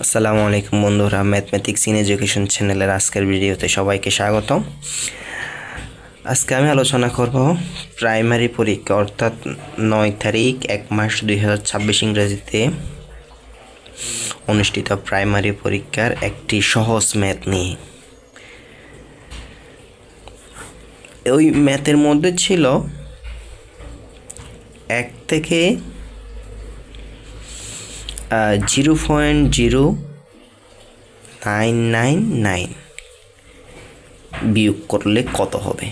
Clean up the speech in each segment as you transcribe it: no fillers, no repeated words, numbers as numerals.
আসসালামু আলাইকুম বন্ধুরা, ম্যাথমেটিক্স ইন এডুকেশন চ্যানেলের আজকের ভিডিওতে সবাইকে স্বাগতম। আজকে আমি আলোচনা করব প্রাইমারি পরীক্ষা অর্থাৎ 9 তারিখ 1 মাস 2026 ইংরেজিতে অনুষ্ঠিত প্রাইমারি পরীক্ষার একটি সহজ ম্যাথ নিয়ে। ওই ম্যাথের মধ্যে ছিল 1 থেকে 0.0999 বিয়োগ করলে কত হবে।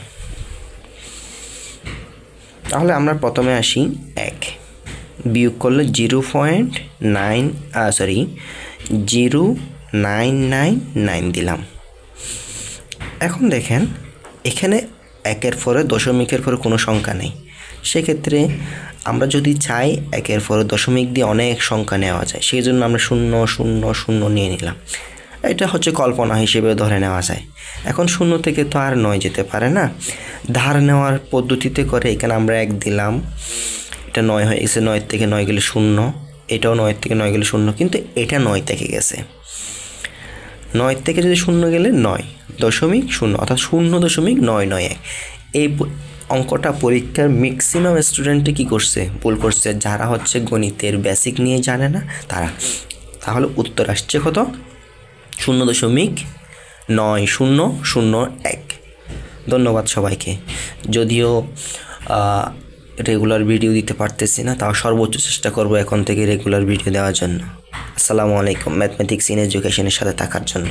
তাহলে আমরা প্রথমে আসি 1 বিয়োগ করলে 0.999 দিলাম। এখন দেখেন এখানে একের পরে দশমিকের পরে কোনো সংখ্যা নেই, সেক্ষেত্রে আমরা যদি চাই একের পরে দশমিক দিয়ে অনেক সংখ্যা নেওয়া যায়, সেই জন্য আমরা 000 নিয়ে নিলাম। এটা হচ্ছে কল্পনা হিসেবে ধরে নেওয়া যায়। এখন 0 থেকে তো আর 9 যেতে পারে না, ধার নেওয়ার পদ্ধতিতে করে এখানে আমরা 1 দিলাম, এটা 9 হয়ে গেছে। 9 থেকে 9 গেলে 0, এটাও 9 থেকে 9 গেলে 0, কিন্তু এটা 9 থেকে গেছে। 9 থেকে যদি 0 গেলে 9.0 অর্থাৎ 0.991। এই অঙ্কটা পরীক্ষার ম্যাক্সিমাম স্টুডেন্টে কি করছে, ভুল করছে, যারা হচ্ছে গণিতের বেসিক নিয়ে জানে না তারা। তাহলে উত্তর আসছে কত? 0.9001। ধন্যবাদ সবাইকে। যদিও রেগুলার ভিডিও দিতে পারতেছি না, তাও সর্বোচ্চ চেষ্টা করব এখন থেকে রেগুলার ভিডিও দেওয়ার জন্য। আসসালামু আলাইকুম, ম্যাথমেটিক্স ইন এডুকেশনের সাথে থাকার জন্য।